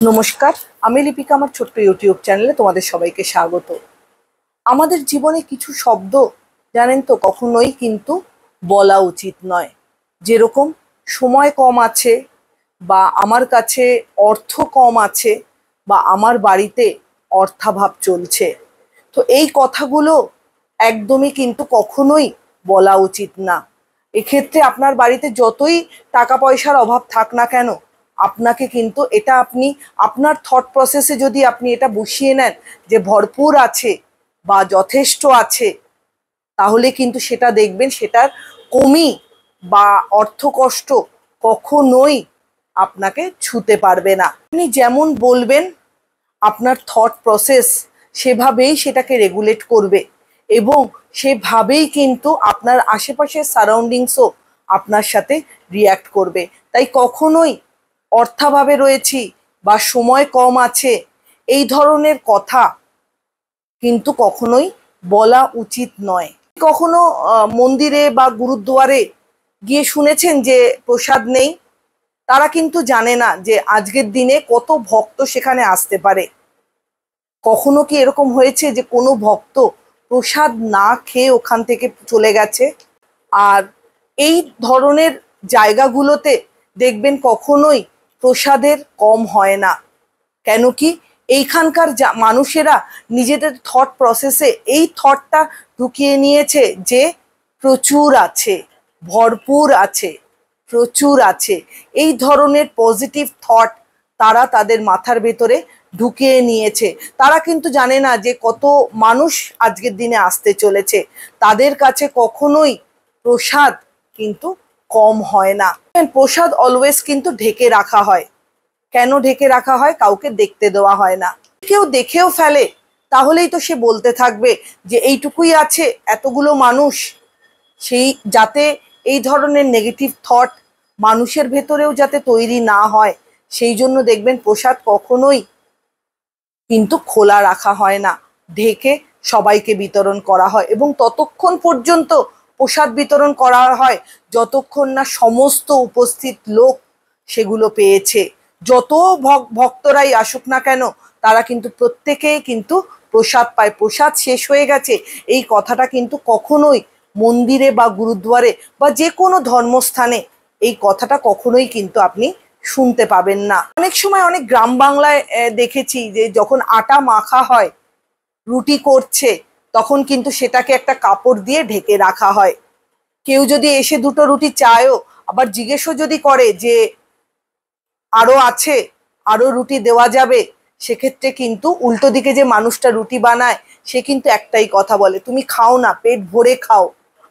নমস্কার, আমি লিপিকা। আমার ছোট্ট ইউটিউব চ্যানেলে তোমাদের সবাইকে স্বাগত। আমাদের জীবনে কিছু শব্দ জানেন তো কখনোই কিন্তু বলা উচিত নয়। যেরকম সময় কম আছে, বা আমার কাছে অর্থ কম আছে, বা আমার বাড়িতে অর্থাভাব চলছে। তো এই কথাগুলো একদমই কিন্তু কখনোই বলা উচিত না। এক্ষেত্রে আপনার বাড়িতে যতই টাকা পয়সার অভাব থাক না কেন, আপনাকে কিন্তু এটা আপনি আপনার থট প্রসেসে যদি আপনি এটা বসিয়ে নেন যে ভরপুর আছে বা যথেষ্ট আছে, তাহলে কিন্তু সেটা দেখবেন সেটার কমি বা অর্থকষ্ট কখনোই আপনাকে ছুঁতে পারবে না। আপনি যেমন বলবেন আপনার থট প্রসেস সেভাবেই সেটাকে রেগুলেট করবে, এবং সেভাবেই কিন্তু আপনার আশেপাশের সারাউন্ডিংসও আপনার সাথে রিয়্যাক্ট করবে। তাই কখনোই অর্থাভাবে রয়েছি বা সময় কম আছে এই ধরনের কথা কিন্তু কখনোই বলা উচিত নয়। কখনো মন্দিরে বা গুরুদুয়ারে গিয়ে শুনেছেন যে প্রসাদ নেই? তারা কিন্তু জানে না যে আজকের দিনে কত ভক্ত সেখানে আসতে পারে। কখনো কি এরকম হয়েছে যে কোনো ভক্ত প্রসাদ না খেয়ে ওখান থেকে চলে গেছে? আর এই ধরনের জায়গাগুলোতে দেখবেন কখনোই প্রসাদের কম হয় না। কেন কি এইখানকার মানুষেরা নিজেদের থট প্রসেসে এই থটটা ঢুকিয়ে নিয়েছে যে প্রচুর আছে, ভরপুর আছে, প্রচুর আছে। এই ধরনের পজিটিভ থট তারা তাদের মাথার ভেতরে ঢুকিয়ে নিয়েছে। তারা কিন্তু জানে না যে কত মানুষ আজকের দিনে আসতে চলেছে। তাদের কাছে কখনোই প্রসাদ কিন্তু কম হয় না। প্রসাদ অলওয়েজ কিন্তু ঢেকে রাখা হয়। কেন ঢেকে রাখা হয়? কাউকে দেখতে দেওয়া হয় না। কেউ দেখেও ফেলে তাহলেই তো সে বলতে থাকবে যে এইটুকুই আছে, এতগুলো মানুষ। সেই যাতে এই ধরনের নেগেটিভ থট মানুষের ভেতরেও যাতে তৈরি না হয়, সেই জন্য দেখবেন প্রসাদ কখনোই কিন্তু খোলা রাখা হয় না, ঢেকে সবাইকে বিতরণ করা হয়। এবং ততক্ষণ পর্যন্ত প্রসাদ বিতরণ করা হয় যতক্ষণ না সমস্ত উপস্থিত লোক সেগুলো পেয়েছে। যত ভক্তরাই আসুক না কেন, তারা কিন্তু প্রত্যেকেই কিন্তু প্রসাদ পায়। প্রসাদ শেষ হয়ে গেছে এই কথাটা কিন্তু কখনোই মন্দিরে বা গুরুদুয়ারে বা যে কোনো ধর্মস্থানে এই কথাটা কখনোই কিন্তু আপনি শুনতে পাবেন না। অনেক সময় অনেক গ্রাম বাংলায় দেখেছি যে যখন আটা মাখা হয়, রুটি করছে, তখন কিন্তু সেটাকে একটা কাপড় দিয়ে ঢেকে রাখা হয়। কেউ যদি এসে দুটো রুটি চায়ও, আবার জিজ্ঞেসও যদি করে যে আরো আছে, আরো রুটি দেওয়া যাবে, সেক্ষেত্রে কিন্তু উল্টো দিকে যে মানুষটা রুটি বানায় সে কিন্তু একটাই কথা বলে, তুমি খাও না, পেট ভরে খাও,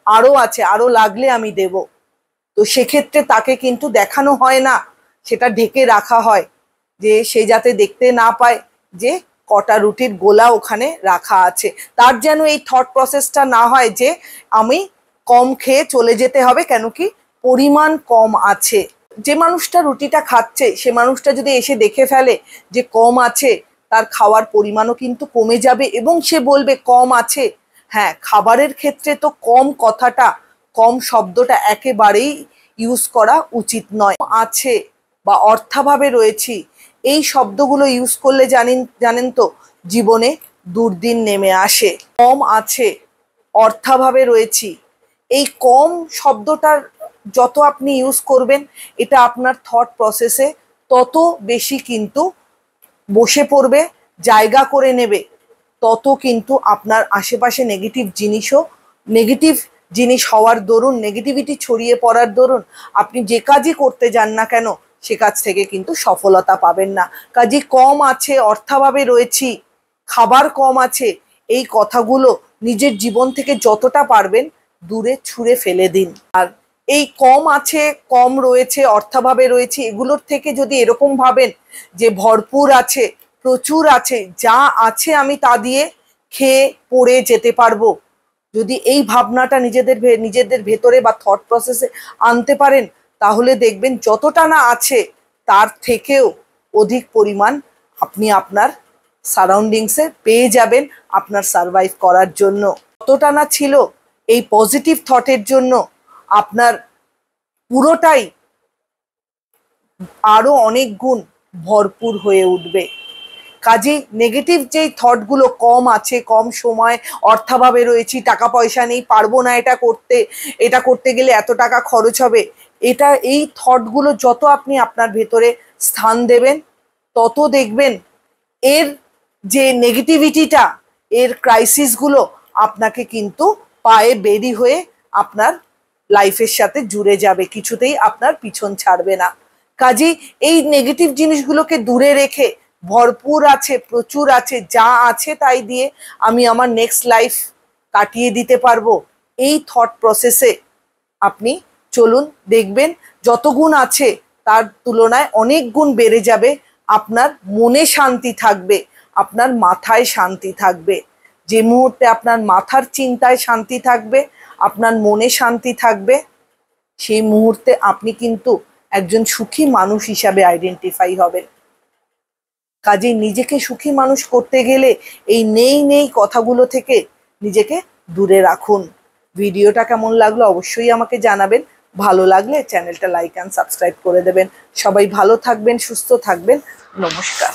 আরো আছে, আরো লাগলে আমি দেব। তো সেক্ষেত্রে তাকে কিন্তু দেখানো হয় না, সেটা ঢেকে রাখা হয় যে সে যাতে দেখতে না পায় যে কটা রুটির গোলা ওখানে রাখা আছে। তার যেন এই থট প্রসেসটা না হয় যে আমি কম খেয়ে চলে যেতে হবে, কেন কি পরিমাণ কম আছে। যে মানুষটা রুটিটা খাচ্ছে সে মানুষটা যদি এসে দেখে ফেলে যে কম আছে, তার খাওয়ার পরিমাণও কিন্তু কমে যাবে এবং সে বলবে কম আছে। হ্যাঁ, খাবারের ক্ষেত্রে তো কম কথাটা, কম শব্দটা একেবারেই ইউজ করা উচিত নয়। আছে বা অর্থাভাবে রয়েছি, এই শব্দগুলো ইউজ করলে জানেন তো জীবনে দুর্দিন নেমে আসে। কম আছে, অর্থাভাবে রয়েছি, এই কম শব্দটার যত আপনি ইউজ করবেন, এটা আপনার থট প্রসেসে তত বেশি কিন্তু বসে পড়বে, জায়গা করে নেবে। তত কিন্তু আপনার আশেপাশে নেগেটিভ জিনিস হওয়ার দরুন, নেগেটিভিটি ছড়িয়ে পড়ার দরুন আপনি যে কাজই করতে যান না কেন সে কাজ থেকে কিন্তু সফলতা পাবেন না। কাজে কম আছে, অর্থাভাবে রয়েছি, খাবার কম আছে, এই কথাগুলো নিজের জীবন থেকে যতটা পারবেন দূরে ছুঁড়ে ফেলে দিন। আর এই কম আছে, কম রয়েছে, অর্থাভাবে রয়েছে, এগুলোর থেকে যদি এরকম ভাবেন যে ভরপুর আছে, প্রচুর আছে, যা আছে আমি তা দিয়ে খেয়ে পড়ে যেতে পারবো, যদি এই ভাবনাটা নিজেদের ভেতরে বা থট প্রসেসে আনতে পারেন, তাহলে দেখবেন যতটা না আছে তার থেকেও অধিক পরিমাণ আপনি আপনার সারাউন্ডিংসে পেয়ে যাবেন আপনার সারভাইভ করার জন্য। যতটা না ছিল এই পজিটিভ থটের জন্য আপনার পুরোটাই আরো অনেক গুণ ভরপুর হয়ে উঠবে। কাজেই নেগেটিভ যেই থটগুলো, কম আছে, কম সময়, অর্থাভাবে রয়েছি, টাকা পয়সা নেই, পারবো না এটা করতে গেলে এত টাকা খরচ হবে, এই থটগুলো যত আপনি আপনার ভেতরে স্থান দেবেন, তত দেখবেন এর যে নেগেটিভিটিটা, এর ক্রাইসিসগুলো আপনাকে কিন্তু পায়ে বেরি হয়ে আপনার লাইফের সাথে জুড়ে যাবে, কিছুতেই আপনার পিছন ছাড়বে না। কাজেই এই নেগেটিভ জিনিসগুলোকে দূরে রেখে ভরপুর আছে, প্রচুর আছে, যা আছে তাই দিয়ে আমি আমার নেক্সট লাইফ কাটিয়ে দিতে পারবো, এই থট প্রসেসে আপনি চলুন। দেখবেন যত গুণ আছে তার তুলনায় অনেক গুণ বেড়ে যাবে। আপনার মনে শান্তি থাকবে, আপনার মাথায় শান্তি থাকবে। যে মুহূর্তে আপনার মাথার চিন্তায় শান্তি থাকবে, আপনার মনে শান্তি থাকবে, সেই মুহূর্তে আপনি কিন্তু একজন সুখী মানুষ হিসাবে আইডেন্টিফাই হবেন। কাজেই নিজেকে সুখী মানুষ করতে গেলে এই নেই কথাগুলো থেকে নিজেকে দূরে রাখুন। ভিডিওটা কেমন লাগলো অবশ্যই আমাকে জানাবেন। ভালো লাগলে চ্যানেলটা লাইক অ্যান্ড সাবস্ক্রাইব করে দেবেন। সবাই ভালো থাকবেন, সুস্থ থাকবেন। নমস্কার।